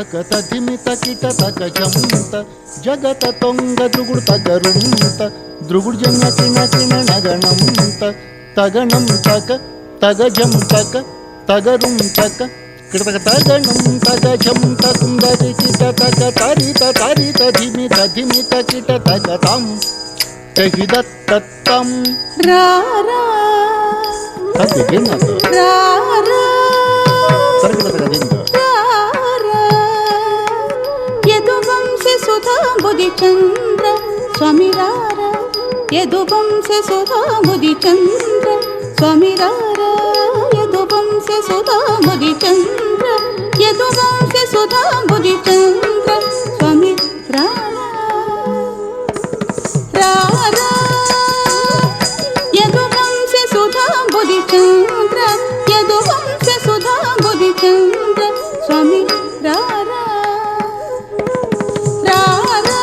తక తధిమిత కిట తక జంత జగత తొంగ ద్రుగుడు తగరుంత ద్రుగుడు జంగ కిణ కిణ నగణంత తగణం తక తగజం తక తగరుం తక కిటతక తగణం తగజం తకుందరి కిట తక తరిత తరిత ధిమిత ధిమిత కిట తక తం తహిదత్తం రారా తదిగిన రారా సరిగిన తగదింద యదువంశ సుధా బుధి చంద్ర స్వామి రారా యదువంశ సుధా బుధి చంద్ర స్వామి రారా యదువంశ సుధా బుధి చంద్ర యదువంశ సుధా బుధి చంద్ర స్వామి రారా రారా యదువంశ సుధా బుధి చంద్ర యదువంశ సుధా బుధి చంద్ర స్వామి రారా రారా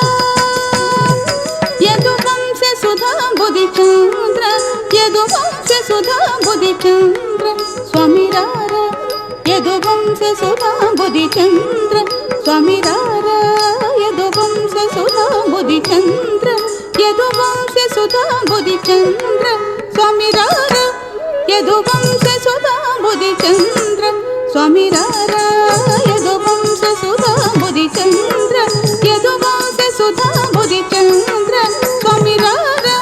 యదువంశ సుధా బుధి చంద్ర యదువంశ సుధా బుధి చంద్ర స్వామి రారా యదువంశ సుధా బుధి చంద్ర స్వామి రారా యదువంశ సుధా బుధి చంద్ర యదువంశ సుధా బుధి చంద్ర స్వామి రారా యదువంశ సుధా బుధి చంద్ర స్వామి రారా యదువంశ సుధా బుధి చంద్ర యదువంశ సుధా బుధి చంద్ర స్వామి రారా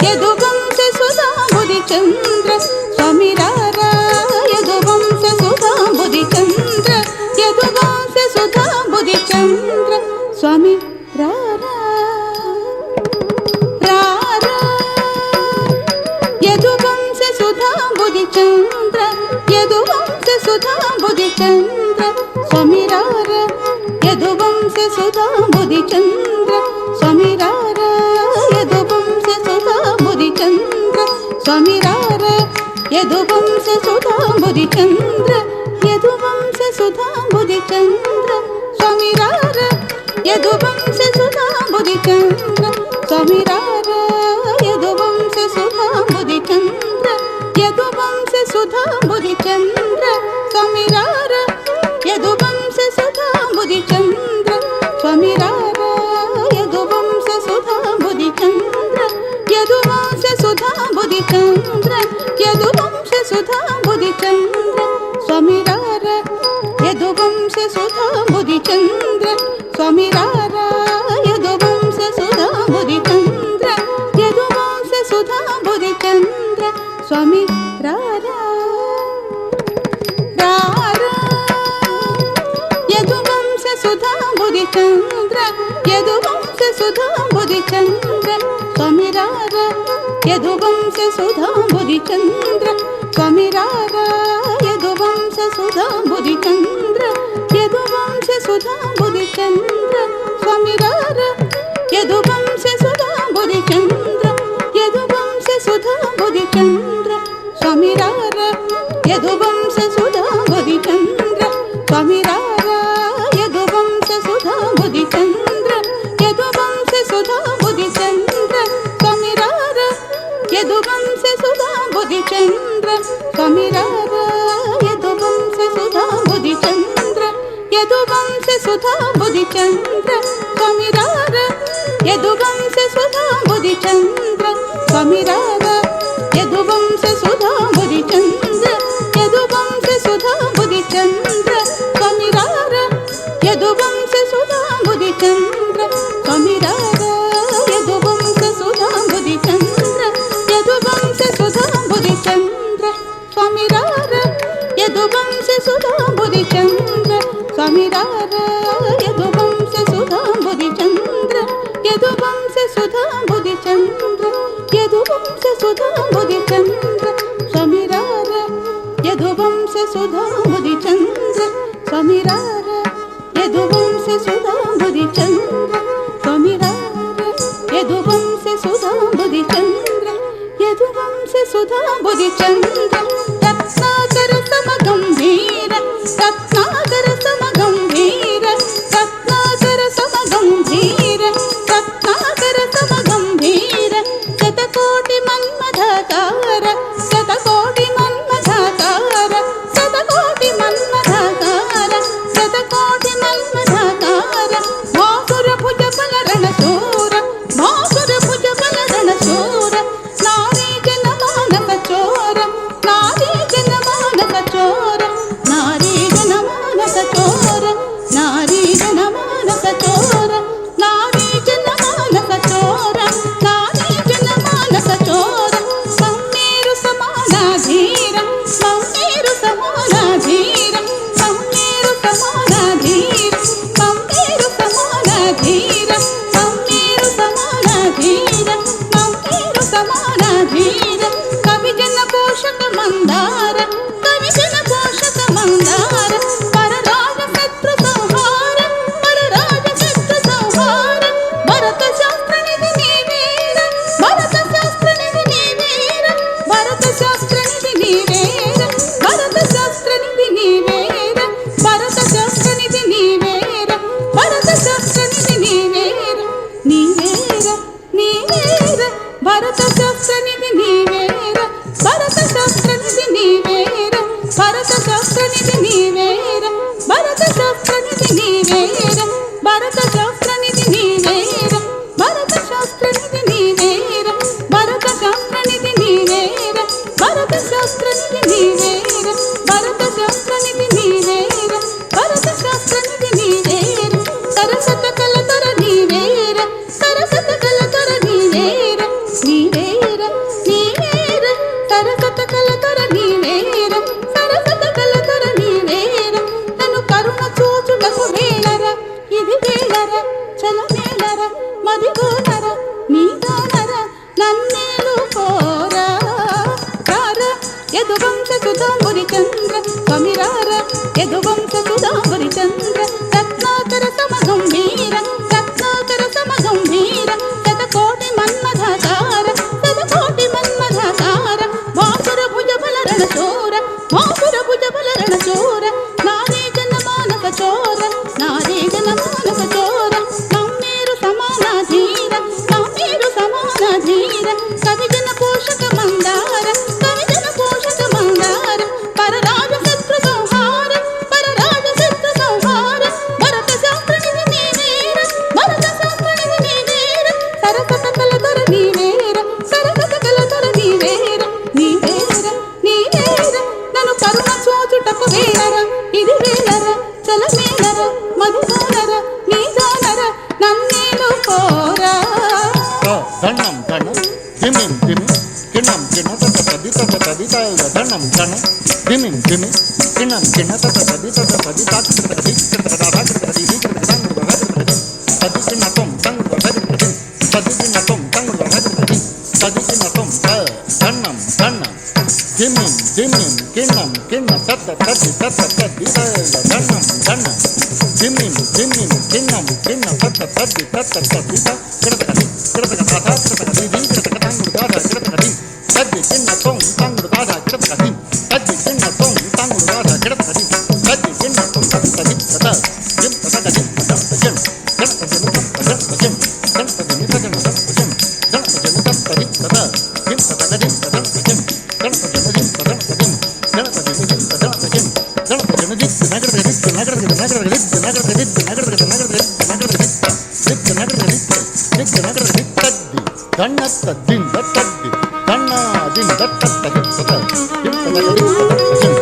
యదువంశ సుధా బుధి చంద్ర స్వామి రారా యదువంశ సుధా బుధి చంద్ర యదువంశ సుధా బుధి చంద్ర స్వామి రారా రారా యదువంశ సుధా బుధి చంద్ర యదువంశ సుధా బుధి చంద్ర స్వామి రారా యదువంశ సుధా బుధి చంద్ర స్వామి రారా యదువంశ సుధా బుధి చంద్ర స్వామి రారా యదువంశ సుధా బుధి చంద్ర యదువంశ సుధా బుధి చంద్ర స్వామి రారా యదువంశ సుధా బుధి చంద్ర స్వామి రారా యదువంశ సుధా బుధి చంద్ర యదువంశ సుధా బుధి చంద్ర స్వామి రారా యదువంశ సుధా బుధి చంద్ర స్వామి రారా యదువంశ సుధా బుధి చంద్ర యదువంశ సుధా బుధి చంద్ర యదువంశ సుధా బుధి చంద్ర స్వామి రారా యదువంశ సుధా బుధి చంద్ర స్వామి రారా యదువంశ సుధా బుధి చంద్ర యదువంశ సుధా బుధి చంద్ర స్వామి రారా రారా యదువంశ సుధా బుధి చంద్ర యదువంశ సుధా బుధి చంద్ర స్వామి రారా యదువంశ సుధా బుధి చంద్ర స్వామి రారా యదువంశ సుధా బుధి చంద్ర యదువంశ సుధా బుధి చంద్ర స్వామి రారా యదువంశ సుధా బుధి చంద్ర యదువంశ సుధా బుధి చంద్ర స్వామి రారా యదువంశ సుధా బుధి చంద్ర స్వామి రారా యదువంశ సుధా బుధి చంద్ర యదువంశ సుధా బుధి చంద్ర స్వామి రారా యదువంశ సుధా బుధి చంద్ర స్వామి రారా యదువంశ సుధా బుధి చంద్ర యదువంశ సుధా బుధి చంద్ర స్వామి రారా యదువంశ సుధా బుధి చంద్ర స్వామి రారా యదువంశ సుధా బుధి చంద్ర యదువంశ సుధా బుధి చంద్ర స్వామి రారా యదువంశ సుధా బుధి చంద్ర స్వామి రారా యదువంశ సుధా బుధి చంద్ర యదువంశ సుధా బుధి చంద్ర స్వామి రారా యదువంశ సుధా బుధి చంద్ర స్వామి రారా యదువంశ సుధా బుధి చంద్ర యదువంశ సుధా బుధి చంద్ర యదువంశ సుధా బుధి చంద్ర స్వామి రారా యదువంశ సుధా బుధి చంద్ర స్వామి రారా యదువంశ సుధా బుధి చంద్ర స్వామి రారా యదువంశ సుధా బుధి చంద్ర యదువంశ సుధా బుధి చంద్ర రత్నాకర సమగంభీర రత్నాకర సమగంభీర రత్నాకర సమగంభీర రత్నాకర సమగంభీర శతకోటి మన్మథాకార శతకోటి మన్మథాకార శతకోటి మన్మథాకార శతకోటి మన్మథాకార నీవేర భరత శాస్త్రనిధి నీవేర భరత శాస్త్రనిధి నీవేర భరత శాస్త్రనిధి నీవేర భరత శాస్త్రనిధి నీవేర భరత శాస్త్రనిధి నీవేర భరత శాస్త్రనిధి నీవేర సరసత కలతర నీవేర సరసత కలతర నీవేర నీవేర నీవేర సరసత కలతర నీవేర సరసత కలతర నీవేర నన్ను కరుణ చూచుటకు వేళర ఇది వేళర చలమేళర మదిగోనర నీదానర నన్నేలు కోరా రార యదువంశ సుధాంబురి చంద్ర స్వామిరార యదువంశ సుధాంబురి చంద్ర రత్నాకర సమగంభీర రత్నాకర సమగంభీర శతకోటి మన్మధాకార శతకోటి మన్మధాకార వాసుర భుజ బలరణ చోర వాసుర భుజ బలరణ చోర నారీ జన మానస చోర నారీ జన మానస చోర నమ్మేరు సమానాధీర నమ్మేరు సమానాధీర కవిజన పోషక మందార కవిజన పోషక మందార పరరాజ శత్రు సంహార పరరాజ శత్రు సంహార భరత శాస్త్రనిధి నీవేర భరత శాస్త్రనిధి నీవేర సరసత కలతర నీవేర సరసత కలతర నీవేర నీవేర నీవేర నన్ను కరుణ చూచుటకు వేళర ఇది వేళర చలమేళర మధుగానర నీదానర నన్నేలు కోరా ధనం ధనం ధిమిం ధిమి కిణం కిణ తత తది తత తది ధనం ధనం ధిమిం ధిమి కిణం కిణ తత తది తత తది తది తది తది కిణతం తంగు తది తది కిణతం తంగు తది తది కిణతం ధనం ధనం ధిమిం ధిమిం కిణం కిణ తత తది తత తది ధనం ధనం ధిమిం ధిమిం కిణం కిణ తత తది తత తది కిణతది కిణతక తథా కిణతది కిణతక తంగు దాదా కిణతది తది కిణతం తంగు దాదా కిణతది తది కిణతం తంగు దాదా కిణతది తది కిణతం తది తది తత జిం తత తది తత జిం కిణతది తత జిం కిణతది నితజన తత జిం కిణతది నితతది తత జిం తత తది తత జిం కిణతది జిం తత జిం కిణతది జిం తత జిం కిణతది జిం నగరది నగరది నగరది నగరది నగరది నగరది నగరది ధన్న తద్దిన్ దత్తద్ది ధన్న దిన్ దత్తద్ది తత జిం తత